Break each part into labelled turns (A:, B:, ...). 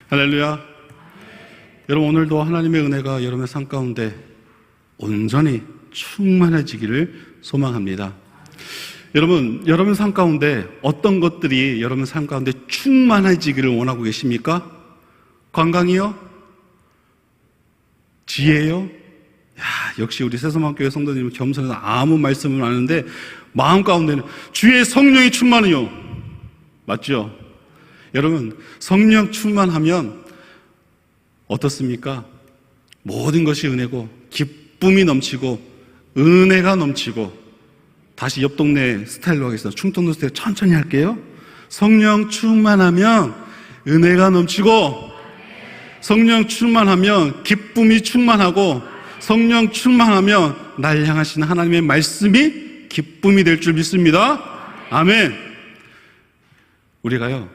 A: 할렐루야. 여러분, 오늘도 하나님의 은혜가 여러분의 삶 가운데 온전히 충만해지기를 소망합니다. 여러분 삶 가운데 어떤 것들이 여러분 삶 가운데 충만해지기를 원하고 계십니까? 건강이요? 지혜요? 역시 우리 새소망교회 성도님은 겸손해서 아무 말씀을 안 하는데 마음 가운데는 주의 성령이 충만해요. 맞죠? 여러분, 성령 충만하면 어떻습니까? 모든 것이 은혜고 기쁨이 넘치고 은혜가 넘치고. 다시 옆 동네 스타일로 하겠습니다. 충청도 스타일 천천히 할게요. 성령 충만하면 은혜가 넘치고, 성령 충만하면 기쁨이 충만하고, 성령 충만하면 날 향하신 하나님의 말씀이 기쁨이 될 줄 믿습니다. 아멘. 우리가요,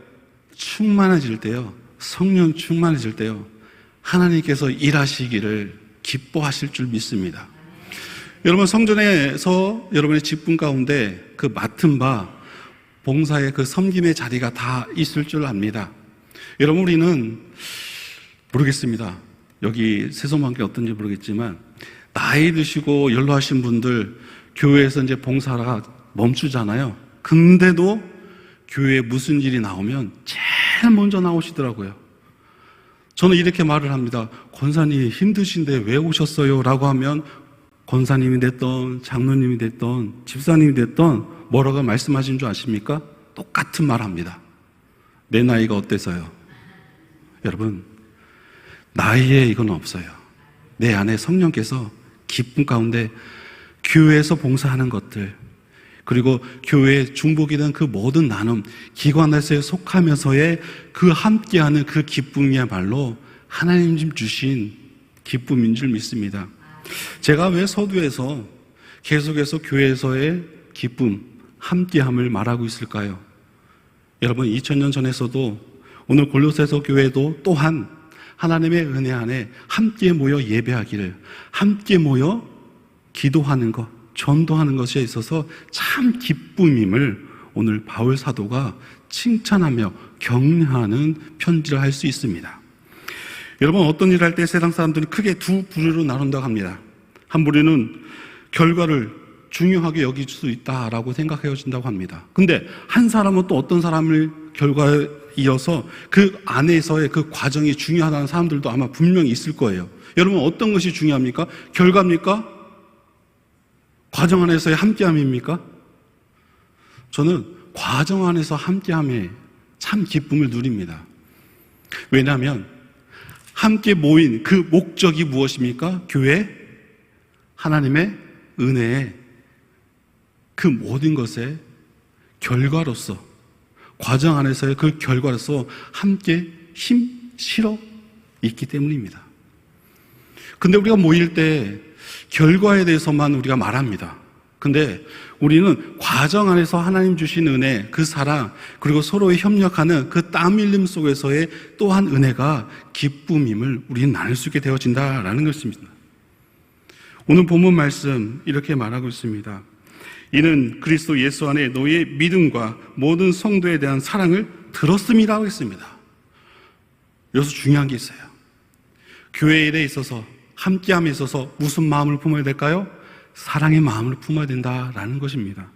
A: 충만해질 때요, 성령 충만해질 때요, 하나님께서 일하시기를 기뻐하실 줄 믿습니다. 여러분, 성전에서 여러분의 직분 가운데 그 맡은 바 봉사의 그 섬김의 자리가 다 있을 줄 압니다. 여러분, 우리는 모르겠습니다. 여기 새소망교회 어떤지 모르겠지만 나이 드시고 연로하신 분들 교회에서 이제 봉사가 멈추잖아요. 근데도 교회에 무슨 일이 나오면 제일 먼저 나오시더라고요. 저는 이렇게 말을 합니다. 권사님 힘드신데 왜 오셨어요? 라고 하면 권사님이 됐던 장로님이 됐던 집사님이 됐던 뭐라고 말씀하신 줄 아십니까? 똑같은 말 합니다. 내 나이가 어때서요? 여러분, 나이에 이건 없어요. 내 안에 성령께서 기쁨 가운데 교회에서 봉사하는 것들, 그리고 교회의 중복이든 그 모든 나눔, 기관에서 속하면서의 그 함께하는 그 기쁨이야말로 하나님 주신 기쁨인 줄 믿습니다. 제가 왜 서두에서 계속해서 교회에서의 기쁨, 함께함을 말하고 있을까요? 여러분, 2000년 전에서도 오늘 골로새서 교회도 또한 하나님의 은혜 안에 함께 모여 예배하기를, 함께 모여 기도하는 것, 전도하는 것에 있어서 참 기쁨임을 오늘 바울 사도가 칭찬하며 격려하는 편지를 할 수 있습니다. 여러분, 어떤 일을 할 때 세상 사람들은 크게 두 부류로 나눈다고 합니다. 한 부류는 결과를 중요하게 여길 수 있다라고 생각해진다고 합니다. 근데 한 사람은 또 어떤 사람을 결과에 이어서 그 안에서의 그 과정이 중요하다는 사람들도 아마 분명히 있을 거예요. 여러분, 어떤 것이 중요합니까? 결과입니까? 과정 안에서의 함께함입니까? 저는 과정 안에서 함께함에 참 기쁨을 누립니다. 왜냐하면 함께 모인 그 목적이 무엇입니까? 교회, 하나님의 은혜의 그 모든 것의 결과로서, 과정 안에서의 그 결과로서 함께 실어 있기 때문입니다. 근데 우리가 모일 때 결과에 대해서만 우리가 말합니다. 근데 우리는 과정 안에서 하나님 주신 은혜, 그 사랑, 그리고 서로의 협력하는 그 땀 흘림 속에서의 또한 은혜가 기쁨임을 우리는 나눌 수 있게 되어진다라는 것입니다. 오늘 본문 말씀 이렇게 말하고 있습니다. 이는 그리스도 예수 안에 너희의 믿음과 모든 성도에 대한 사랑을 들었음이라고 했습니다. 여기서 중요한 게 있어요. 교회 일에 있어서, 함께함에 있어서 무슨 마음을 품어야 될까요? 사랑의 마음을 품어야 된다라는 것입니다.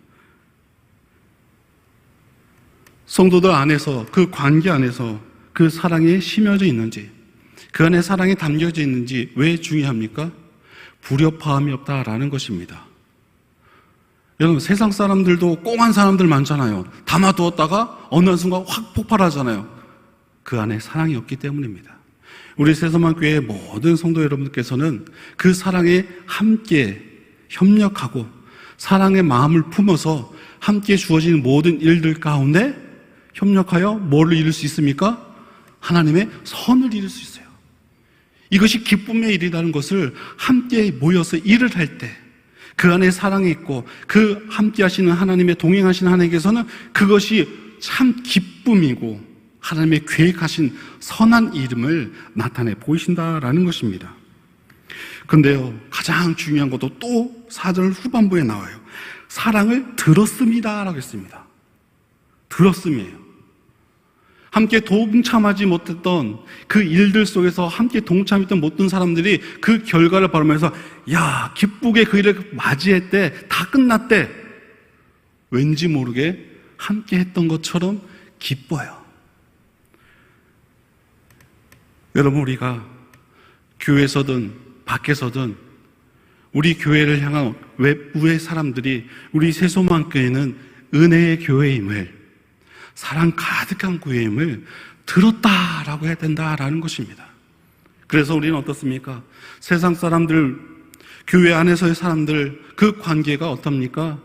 A: 성도들 안에서, 그 관계 안에서 그 사랑이 심어져 있는지, 그 안에 사랑이 담겨져 있는지 왜 중요합니까? 불협화음이 없다라는 것입니다. 여러분, 세상 사람들도 꽁한 사람들 많잖아요. 담아두었다가 어느 순간 확 폭발하잖아요. 그 안에 사랑이 없기 때문입니다. 우리 새소망교회의 모든 성도 여러분들께서는 그 사랑에 함께 협력하고 사랑의 마음을 품어서 함께 주어지는 모든 일들 가운데 협력하여 뭐를 이룰 수 있습니까? 하나님의 선을 이룰 수 있어요. 이것이 기쁨의 일이라는 것을 함께 모여서 일을 할 때 그 안에 사랑이 있고 그 함께 하시는 하나님의 동행하시는 하나님께서는 그것이 참 기쁨이고 하나님의 계획하신 선한 이름을 나타내 보이신다라는 것입니다. 근데요, 가장 중요한 것도 또 4절 후반부에 나와요. 사랑을 들었습니다라고 했습니다. 들었음이에요. 함께 동참하지 못했던 그 일들 속에서 함께 동참했던 모든 사람들이 그 결과를 바라면서 야, 기쁘게 그 일을 맞이했대, 다 끝났대. 왠지 모르게 함께 했던 것처럼 기뻐요. 여러분, 우리가 교회에서든 밖에서든 우리 교회를 향한 외부의 사람들이 우리 새소망교회는 은혜의 교회임을, 사랑 가득한 교회임을 들었다라고 해야 된다라는 것입니다. 그래서 우리는 어떻습니까? 세상 사람들, 교회 안에서의 사람들, 그 관계가 어떻습니까?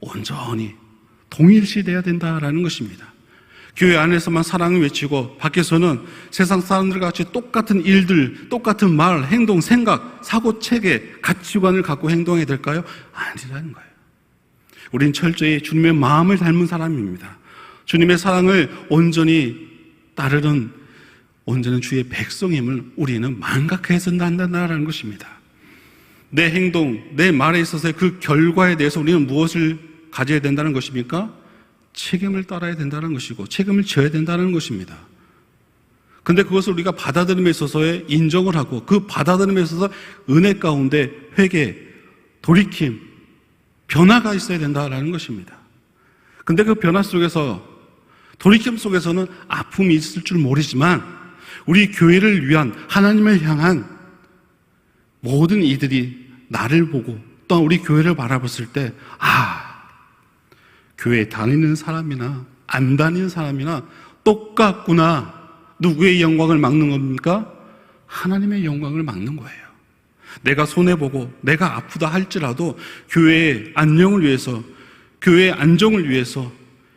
A: 온전히 동일시돼야 된다라는 것입니다. 교회 안에서만 사랑을 외치고 밖에서는 세상 사람들과 같이 똑같은 일들, 똑같은 말, 행동, 생각, 사고, 체계, 가치관을 갖고 행동해야 될까요? 아니라는 거예요. 우린 철저히 주님의 마음을 닮은 사람입니다. 주님의 사랑을 온전히 따르는 온전한 주의 백성임을 우리는 망각해서 한다는 것입니다. 내 행동, 내 말에 있어서의 그 결과에 대해서 우리는 무엇을 가져야 된다는 것입니까? 책임을 따라야 된다는 것이고 책임을 져야 된다는 것입니다. 근데 그것을 우리가 받아들임에 있어서의 인정을 하고 그 받아들임에 있어서 은혜 가운데 회개, 돌이킴, 변화가 있어야 된다는 것입니다. 근데 그 변화 속에서, 돌이킴 속에서는 아픔이 있을 줄 모르지만 우리 교회를 위한, 하나님을 향한 모든 이들이 나를 보고 또 우리 교회를 바라봤을 때 교회 다니는 사람이나 안 다니는 사람이나 똑같구나. 누구의 영광을 막는 겁니까? 하나님의 영광을 막는 거예요. 내가 손해보고 내가 아프다 할지라도 교회의 안녕을 위해서, 교회의 안정을 위해서,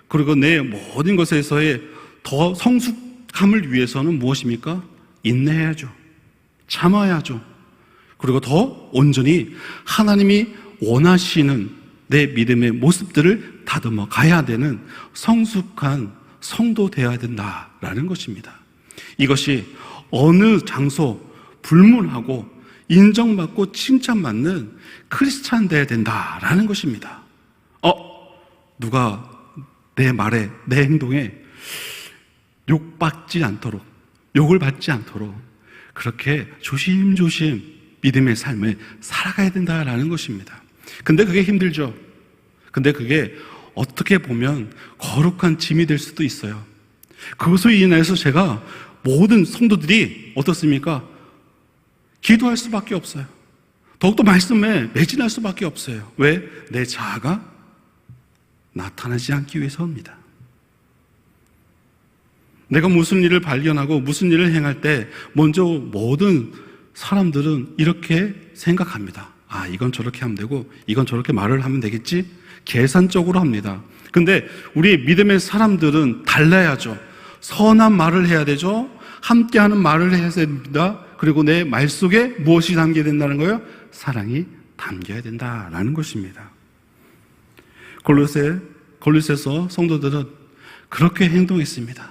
A: 그리고 내 모든 것에서의 더 성숙함을 위해서는 무엇입니까? 인내해야죠. 참아야죠. 그리고 더 온전히 하나님이 원하시는 내 믿음의 모습들을 다듬어 가야 되는 성숙한 성도 되어야 된다라는 것입니다. 이것이 어느 장소 불문하고 인정받고 칭찬받는 크리스찬 되어야 된다라는 것입니다. 누가 내 말에, 내 행동에 욕받지 않도록, 욕을 받지 않도록 그렇게 조심조심 믿음의 삶을 살아가야 된다라는 것입니다. 근데 그게 힘들죠. 근데 그게 어떻게 보면 거룩한 짐이 될 수도 있어요. 그것으로 인해서 제가 모든 성도들이 어떻습니까? 기도할 수밖에 없어요. 더욱더 말씀에 매진할 수밖에 없어요. 왜? 내 자아가 나타나지 않기 위해서입니다. 내가 무슨 일을 발견하고 무슨 일을 행할 때 먼저 모든 사람들은 이렇게 생각합니다. 이건 저렇게 하면 되고 이건 저렇게 말을 하면 되겠지? 계산적으로 합니다. 근데 우리 믿음의 사람들은 달라야죠. 선한 말을 해야 되죠. 함께하는 말을 해야 됩니다. 그리고 내 말 속에 무엇이 담겨야 된다는 거예요? 사랑이 담겨야 된다라는 것입니다. 골로새서 성도들은 그렇게 행동했습니다.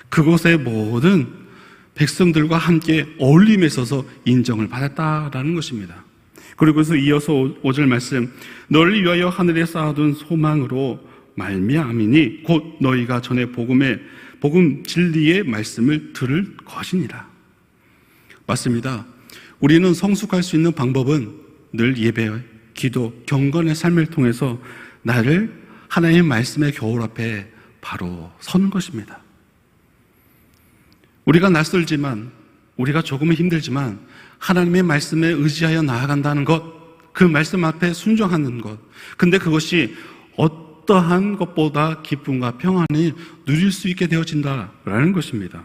A: 그곳의 모든 백성들과 함께 어울림에 있어서 인정을 받았다라는 것입니다. 그리고서 이어서 5절 말씀, 너를 위하여 하늘에 쌓아둔 소망으로 말미암이니 곧 너희가 전에 복음 진리의 말씀을 들을 것이니라. 맞습니다. 우리는 성숙할 수 있는 방법은 늘 예배, 기도, 경건의 삶을 통해서 나를 하나님의 말씀의 겨울 앞에 바로 서는 것입니다. 우리가 낯설지만, 우리가 조금은 힘들지만 하나님의 말씀에 의지하여 나아간다는 것, 그 말씀 앞에 순종하는 것, 근데 그것이 어떠한 것보다 기쁨과 평안을 누릴 수 있게 되어진다라는 것입니다.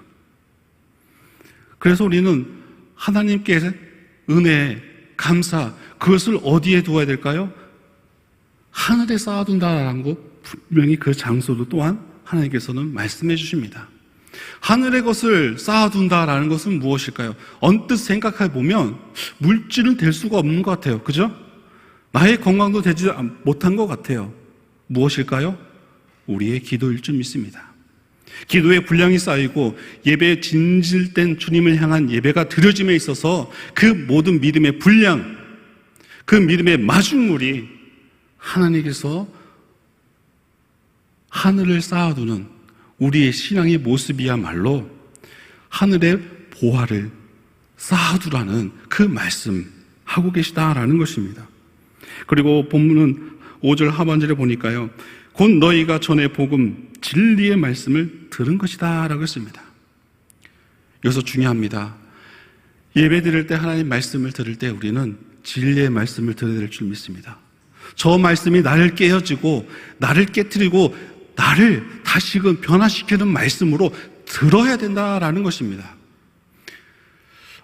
A: 그래서 우리는 하나님께 은혜, 감사, 그것을 어디에 두어야 될까요? 하늘에 쌓아둔다라는 것, 분명히 그 장소도 또한 하나님께서는 말씀해 주십니다. 하늘의 것을 쌓아둔다라는 것은 무엇일까요? 언뜻 생각해 보면 물질은 될 수가 없는 것 같아요. 그죠? 나의 건강도 되지 못한 것 같아요. 무엇일까요? 우리의 기도일 줄 믿습니다. 기도의 분량이 쌓이고 예배에 진실된 주님을 향한 예배가 드려짐에 있어서 그 모든 믿음의 분량, 그 믿음의 마중물이 하나님께서 하늘을 쌓아두는 우리의 신앙의 모습이야말로 하늘의 보화를 쌓아두라는 그 말씀하고 계시다라는 것입니다. 그리고 본문은 5절 하반절에 보니까요, 곧 너희가 전에 복음 진리의 말씀을 들은 것이다 라고 했습니다. 여기서 중요합니다. 예배 드릴 때 하나님 말씀을 들을 때 우리는 진리의 말씀을 들어야 될 줄 믿습니다. 저 말씀이 나를 깨어지고 나를 깨트리고 나를 다시금 변화시키는 말씀으로 들어야 된다라는 것입니다.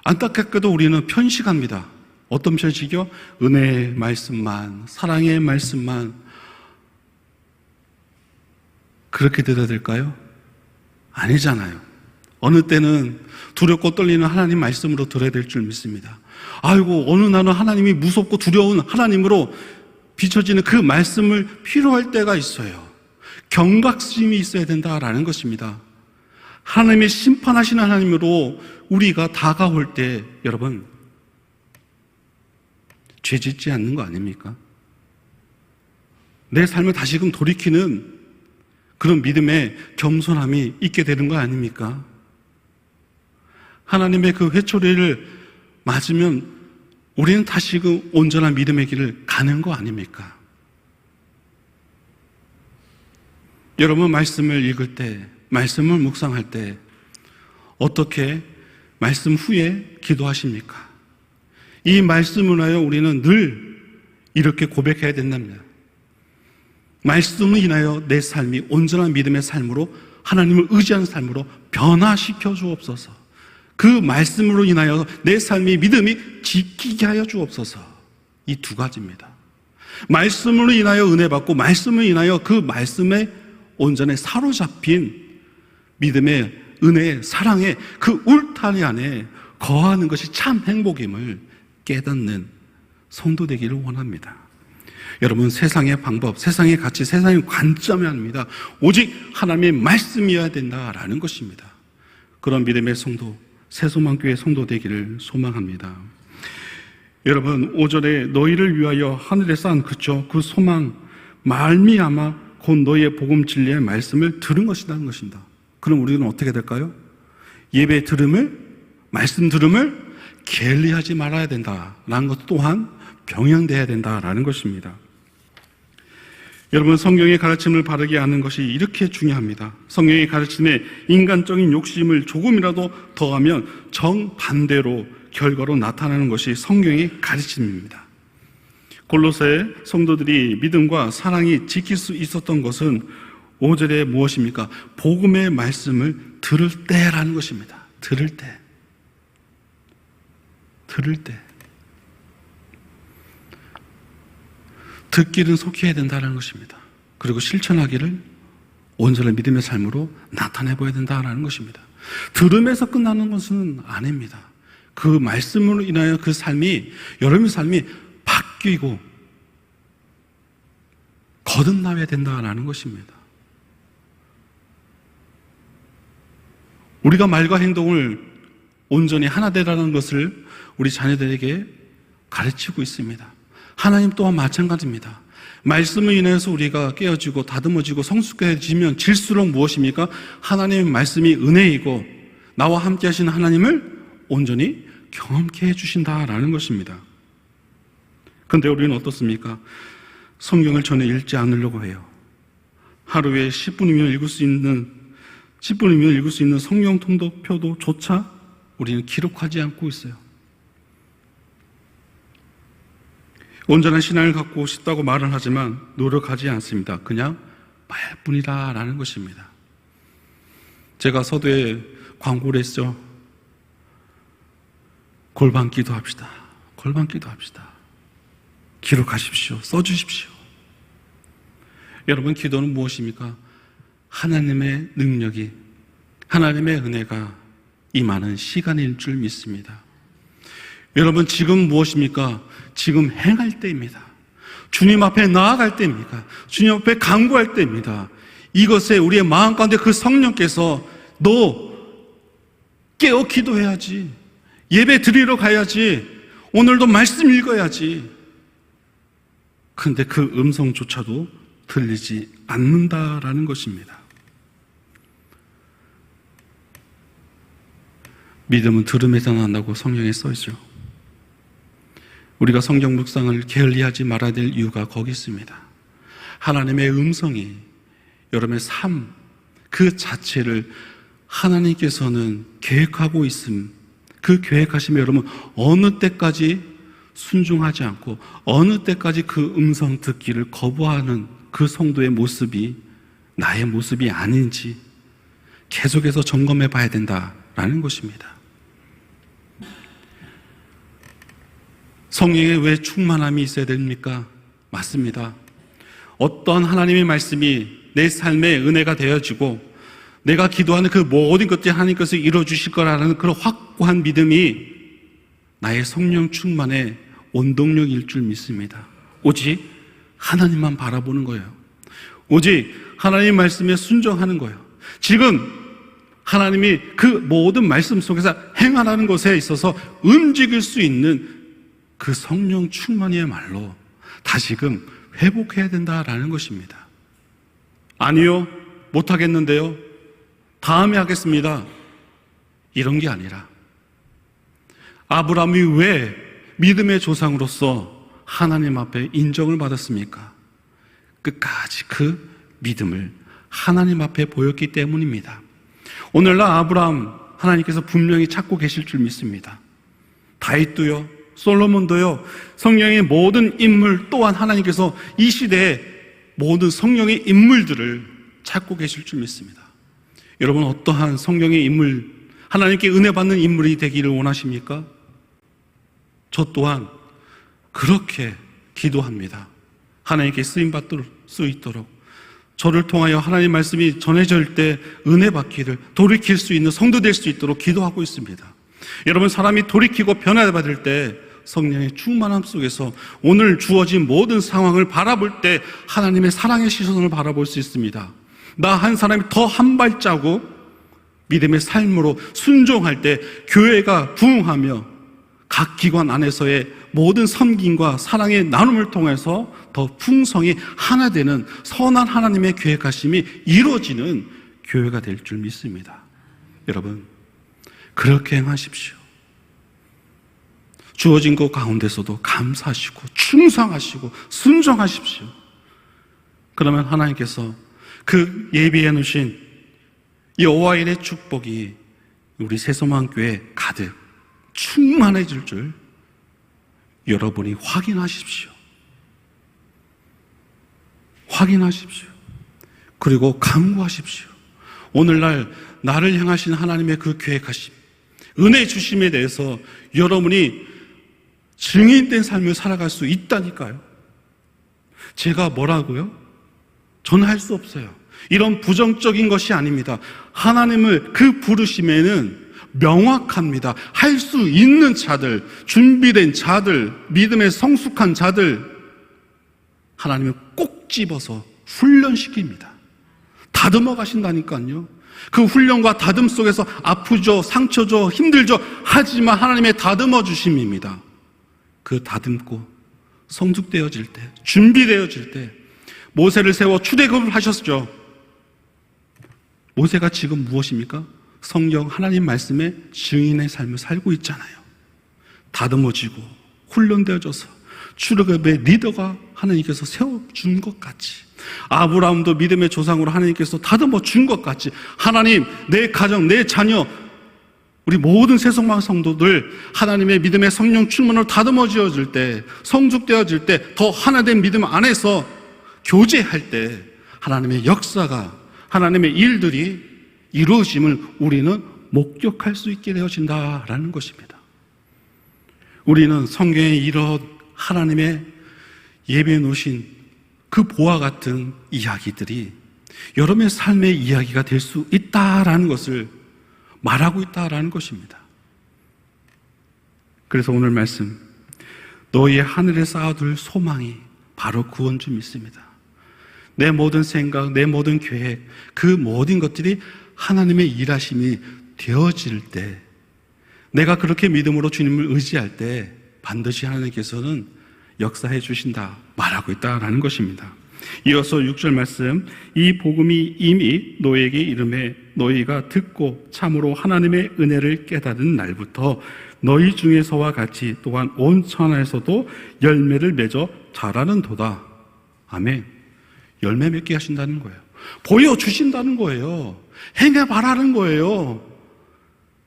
A: 안타깝게도 우리는 편식합니다. 어떤 편식이요? 은혜의 말씀만, 사랑의 말씀만. 그렇게 들어야 될까요? 아니잖아요. 어느 때는 두렵고 떨리는 하나님 말씀으로 들어야 될 줄 믿습니다. 아이고, 어느 날은 하나님이 무섭고 두려운 하나님으로 비춰지는 그 말씀을 필요할 때가 있어요. 경각심이 있어야 된다라는 것입니다. 하나님의 심판하시는 하나님으로 우리가 다가올 때 여러분 죄 짓지 않는 거 아닙니까? 내 삶을 다시금 돌이키는 그런 믿음의 겸손함이 있게 되는 거 아닙니까? 하나님의 그 회초리를 맞으면 우리는 다시금 온전한 믿음의 길을 가는 거 아닙니까? 여러분, 말씀을 읽을 때, 말씀을 묵상할 때 어떻게 말씀 후에 기도하십니까? 이 말씀을 하여 우리는 늘 이렇게 고백해야 된답니다. 말씀을 인하여 내 삶이 온전한 믿음의 삶으로, 하나님을 의지하는 삶으로 변화시켜 주옵소서. 그 말씀으로 인하여 내 삶이 믿음이 지키게 하여 주옵소서. 이 두 가지입니다. 말씀으로 인하여 은혜 받고, 말씀으로 인하여 그 말씀에 온전히 사로잡힌 믿음의 은혜의 사랑의 그 울타리 안에 거하는 것이 참 행복임을 깨닫는 성도 되기를 원합니다. 여러분, 세상의 방법, 세상의 가치, 세상의 관점이 아닙니다. 오직 하나님의 말씀이어야 된다라는 것입니다. 그런 믿음의 성도, 새소망교회 성도 되기를 소망합니다. 여러분, 5절에 너희를 위하여 하늘에 쌓은 그 소망 말미암아 곧 너희의 복음 진리의 말씀을 들은 것이라는 것입니다. 그럼 우리는 어떻게 될까요? 예배 들음을, 말씀 들음을 게을리하지 말아야 된다라는 것 또한 병행돼야 된다라는 것입니다. 여러분, 성경의 가르침을 바르게 아는 것이 이렇게 중요합니다. 성경의 가르침에 인간적인 욕심을 조금이라도 더하면 정반대로 결과로 나타나는 것이 성경의 가르침입니다. 골로새 성도들이 믿음과 사랑이 지킬 수 있었던 것은 5절에 무엇입니까? 복음의 말씀을 들을 때라는 것입니다. 들을 때. 듣기는 속히 해야 된다는 것입니다. 그리고 실천하기를 온전한 믿음의 삶으로 나타내 보여야 된다는 것입니다. 들음에서 끝나는 것은 아닙니다. 그 말씀으로 인하여 그 삶이, 여러분의 삶이 바뀌고 거듭나야 된다는 것입니다. 우리가 말과 행동을 온전히 하나 되라는 것을 우리 자녀들에게 가르치고 있습니다. 하나님 또한 마찬가지입니다. 말씀을 인해서 우리가 깨어지고 다듬어지고 성숙해지면 질수록 무엇입니까? 하나님의 말씀이 은혜이고 나와 함께 하시는 하나님을 온전히 경험케 해주신다라는 것입니다. 그런데 우리는 어떻습니까? 성경을 전혀 읽지 않으려고 해요. 하루에 10분이면 읽을 수 있는 성경 통독표도조차 우리는 기록하지 않고 있어요. 온전한 신앙을 갖고 싶다고 말을 하지만 노력하지 않습니다. 그냥 말뿐이다라는 것입니다. 제가 서두에 광고를 했죠. 골방 기도합시다. 골방 기도합시다. 기록하십시오. 써주십시오. 여러분, 기도는 무엇입니까? 하나님의 능력이, 하나님의 은혜가 임하는 시간일 줄 믿습니다. 여러분, 지금 무엇입니까? 지금 행할 때입니다. 주님 앞에 나아갈 때입니다. 주님 앞에 간구할 때입니다. 이것에 우리의 마음 가운데 그 성령께서 너 깨어 기도해야지, 예배 드리러 가야지, 오늘도 말씀 읽어야지. 그런데 그 음성조차도 들리지 않는다라는 것입니다. 믿음은 들음에서 난다고 성경에 써 있죠. 우리가 성경 묵상을 게을리하지 말아야 될 이유가 거기 있습니다. 하나님의 음성이 여러분의 삶 그 자체를 하나님께서는 계획하고 있음, 그 계획하심에 여러분 어느 때까지 순종하지 않고 어느 때까지 그 음성 듣기를 거부하는 그 성도의 모습이 나의 모습이 아닌지 계속해서 점검해 봐야 된다라는 것입니다. 성령에 왜 충만함이 있어야 됩니까? 맞습니다. 어떤 하나님의 말씀이 내 삶의 은혜가 되어지고 내가 기도하는 그 모든 것들이 하나님께서 이루어주실 거라는 그런 확고한 믿음이 나의 성령 충만의 원동력일 줄 믿습니다. 오직 하나님만 바라보는 거예요. 오직 하나님 말씀에 순종하는 거예요. 지금 하나님이 그 모든 말씀 속에서 행하라는 것에 있어서 움직일 수 있는 그 성령 충만이야말로 다시금 회복해야 된다라는 것입니다. 아니요, 못하겠는데요, 다음에 하겠습니다, 이런 게 아니라 아브라함이 왜 믿음의 조상으로서 하나님 앞에 인정을 받았습니까? 끝까지 그 믿음을 하나님 앞에 보였기 때문입니다. 오늘날 아브라함 하나님께서 분명히 찾고 계실 줄 믿습니다. 다윗도요, 솔로몬도요, 성령의 모든 인물 또한 하나님께서 이 시대에 모든 성령의 인물들을 찾고 계실 줄 믿습니다. 여러분, 어떠한 성령의 인물, 하나님께 은혜 받는 인물이 되기를 원하십니까? 저 또한 그렇게 기도합니다. 하나님께 쓰임받을 수 있도록 저를 통하여 하나님 말씀이 전해질 때 은혜 받기를 돌이킬 수 있는 성도 될 수 있도록 기도하고 있습니다. 여러분, 사람이 돌이키고 변화받을 때 성령의 충만함 속에서 오늘 주어진 모든 상황을 바라볼 때 하나님의 사랑의 시선을 바라볼 수 있습니다. 나 한 사람이 더 한 발자국 믿음의 삶으로 순종할 때 교회가 부흥하며 각 기관 안에서의 모든 섬김과 사랑의 나눔을 통해서 더 풍성히 하나 되는 선한 하나님의 계획하심이 이루어지는 교회가 될 줄 믿습니다. 여러분, 그렇게 행하십시오. 주어진 것 가운데서도 감사하시고 충성하시고 순종하십시오. 그러면 하나님께서 그 예비해 놓으신 여호와의 축복이 우리 새소망교회에 가득 충만해질 줄 여러분이 확인하십시오. 확인하십시오. 그리고 간구하십시오. 오늘날 나를 향하신 하나님의 그 계획하심, 은혜 주심에 대해서 여러분이 증인된 삶을 살아갈 수 있다니까요. 제가 뭐라고요? 저는 할 수 없어요. 이런 부정적인 것이 아닙니다. 하나님을 그 부르심에는 명확합니다. 할 수 있는 자들, 준비된 자들, 믿음에 성숙한 자들, 하나님은 꼭 집어서 훈련시킵니다. 다듬어 가신다니까요. 그 훈련과 다듬 속에서 아프죠, 상처죠, 힘들죠. 하지만 하나님의 다듬어 주심입니다. 그 다듬고 성숙되어질 때, 준비되어질 때 모세를 세워 출애굽을 하셨죠. 모세가 지금 무엇입니까? 성경 하나님 말씀의 증인의 삶을 살고 있잖아요. 다듬어지고 훈련되어져서 출애굽의 리더가 하나님께서 세워준 것 같이, 아브라함도 믿음의 조상으로 하나님께서 다듬어 준 것 같이, 하나님, 내 가정, 내 자녀, 우리 모든 새송망 성도들 하나님의 믿음의 성령 충만으로 다듬어지어질 때, 성숙되어질 때, 더 하나된 믿음 안에서 교제할 때 하나님의 역사가, 하나님의 일들이 이루어짐을 우리는 목격할 수 있게 되어진다라는 것입니다. 우리는 성경에 이런 하나님의 예배해 놓으신 그 보화 같은 이야기들이 여러분의 삶의 이야기가 될 수 있다라는 것을 말하고 있다라는 것입니다. 그래서 오늘 말씀, 너희의 하늘에 쌓아둘 소망이 바로 구원 줄 믿습니다. 내 모든 생각, 내 모든 계획, 그 모든 것들이 하나님의 일하심이 되어질 때, 내가 그렇게 믿음으로 주님을 의지할 때 반드시 하나님께서는 역사해 주신다 말하고 있다라는 것입니다. 이어서 6절 말씀, 이 복음이 이미 너에게 이름에 너희가 듣고 참으로 하나님의 은혜를 깨달은 날부터 너희 중에서와 같이 또한 온 천하에서도 열매를 맺어 자라는 도다. 아멘. 열매 맺게 하신다는 거예요. 보여주신다는 거예요. 행해봐라는 거예요.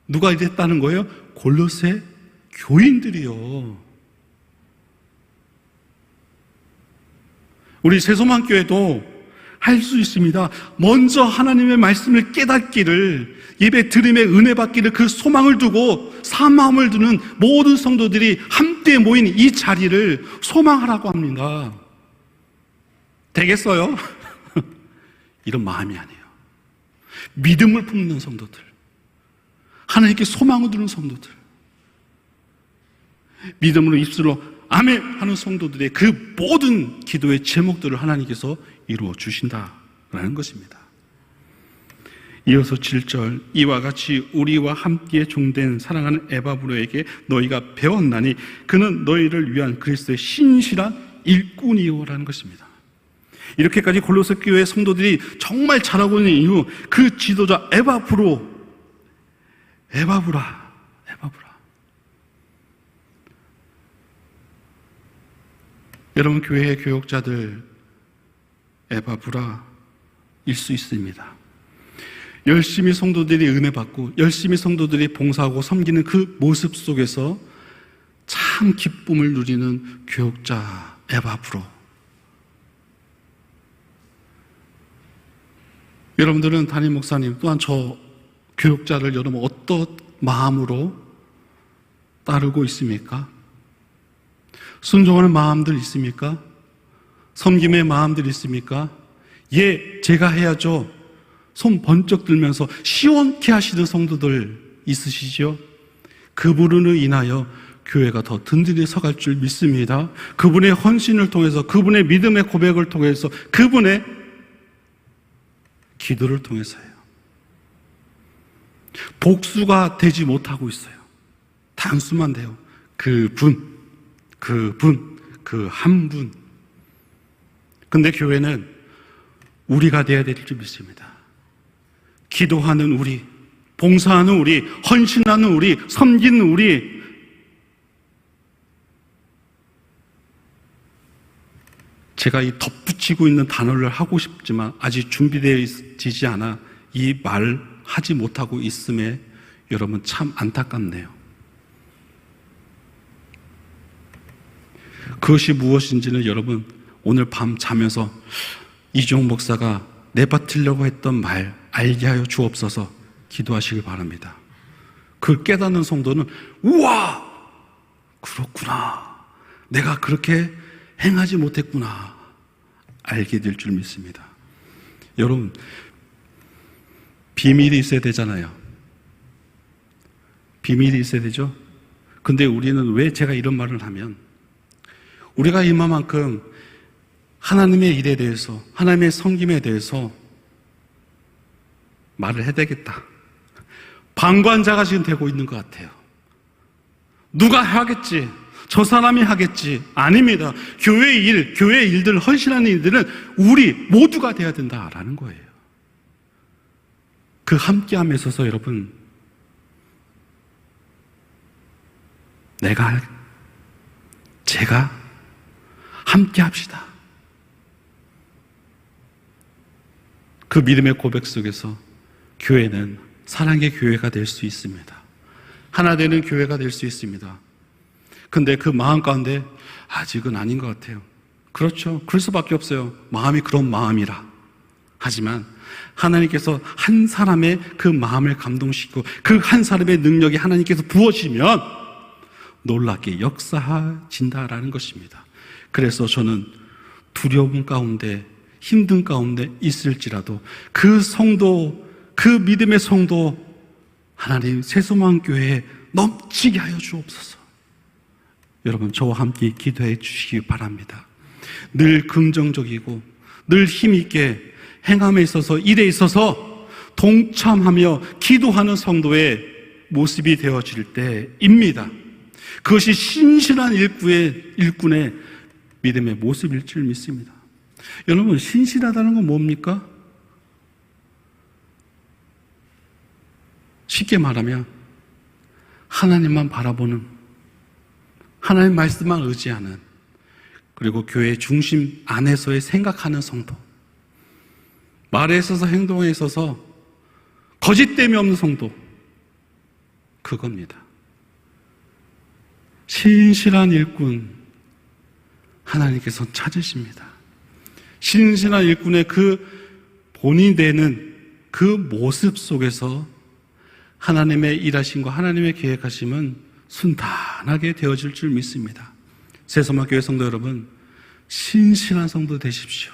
A: 누가 이랬다는 거예요? 골로새 교인들이요. 우리 새소망교회도 할 수 있습니다. 먼저 하나님의 말씀을 깨닫기를, 예배 들음에 은혜 받기를 그 소망을 두고 사마음을 두는 모든 성도들이 함께 모인 이 자리를 소망하라고 합니다. 되겠어요? 이런 마음이 아니에요. 믿음을 품는 성도들, 하나님께 소망을 두는 성도들, 믿음으로 입술로 아멘 하는 성도들의 그 모든 기도의 제목들을 하나님께서 이루어 주신다라는 것입니다. 이어서 7절, 이와 같이 우리와 함께 종된 사랑하는 에바브로에게 너희가 배웠나니 그는 너희를 위한 그리스도의 신실한 일꾼이요라는 것입니다. 이렇게까지 골로새 교회 성도들이 정말 잘하고 있는 이유, 그 지도자 에바브라. 여러분, 교회의 교역자들 에바브라일 수 있습니다. 열심히 성도들이 은혜 받고 열심히 성도들이 봉사하고 섬기는 그 모습 속에서 참 기쁨을 누리는 교역자 에바브로. 여러분들은 담임 목사님 또한 저 교역자를 여러분 어떤 마음으로 따르고 있습니까? 순종하는 마음들 있습니까? 섬김의 마음들 있습니까? 예, 제가 해야죠. 손 번쩍 들면서 시원케 하시는 성도들 있으시죠? 그분으로 인하여 교회가 더 든든히 서갈 줄 믿습니다. 그분의 헌신을 통해서, 그분의 믿음의 고백을 통해서, 그분의 기도를 통해서요. 복수가 되지 못하고 있어요. 단수만 돼요. 그 한 분. 근데 교회는 우리가 돼야 될 줄 믿습니다. 기도하는 우리, 봉사하는 우리, 헌신하는 우리, 섬기는 우리. 제가 이 덧붙이고 있는 단어를 하고 싶지만 아직 준비되지 않아 이 말 하지 못하고 있음에 여러분 참 안타깝네요. 그것이 무엇인지는 여러분 오늘 밤 자면서 이종 목사가 내뱉으려고 했던 말 알게 하여 주옵소서 기도하시길 바랍니다. 그 깨닫는 성도는 우와! 그렇구나. 내가 그렇게 행하지 못했구나. 알게 될 줄 믿습니다. 여러분, 비밀이 있어야 되잖아요. 비밀이 있어야 되죠? 근데 우리는 왜 제가 이런 말을 하면 우리가 이만큼 하나님의 일에 대해서, 하나님의 섬김에 대해서 말을 해야 되겠다. 방관자가 지금 되고 있는 것 같아요. 누가 하겠지? 저 사람이 하겠지? 아닙니다. 교회 일들, 헌신하는 일들은 우리 모두가 돼야 된다라는 거예요. 그 함께함에 있어서 여러분, 제가 함께 합시다. 그 믿음의 고백 속에서 교회는 사랑의 교회가 될 수 있습니다. 하나 되는 교회가 될 수 있습니다. 근데 그 마음 가운데 아직은 아닌 것 같아요. 그렇죠. 그럴 수밖에 없어요. 마음이 그런 마음이라. 하지만 하나님께서 한 사람의 그 마음을 감동시키고 그 한 사람의 능력이 하나님께서 부어지면 놀랍게 역사진다라는 것입니다. 그래서 저는 두려움 가운데, 힘든 가운데 있을지라도 그 성도, 그 믿음의 성도 하나님 새소망교회에 넘치게 하여 주옵소서. 여러분, 저와 함께 기도해 주시기 바랍니다. 늘 긍정적이고 늘 힘있게 행함에 있어서, 일에 있어서 동참하며 기도하는 성도의 모습이 되어질 때입니다. 그것이 신실한 일꾼의 믿음의 모습일 줄 믿습니다. 여러분, 신실하다는 건 뭡니까? 쉽게 말하면 하나님만 바라보는, 하나님 말씀만 의지하는, 그리고 교회 중심 안에서의 생각하는 성도, 말에 있어서 행동에 있어서 거짓됨이 없는 성도, 그겁니다. 신실한 일꾼 하나님께서 찾으십니다. 신실한 일꾼의 그 본이 되는 그 모습 속에서 하나님의 일하심과 하나님의 계획하심은 순탄하게 되어질 줄 믿습니다. 새소망교회 성도 여러분, 신실한 성도 되십시오.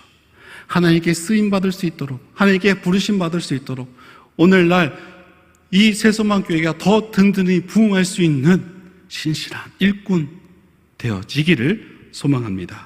A: 하나님께 쓰임받을 수 있도록, 하나님께 부르심 받을 수 있도록 오늘날 이 새소망교회가 더 든든히 부흥할 수 있는 신실한 일꾼 되어지기를 소망합니다.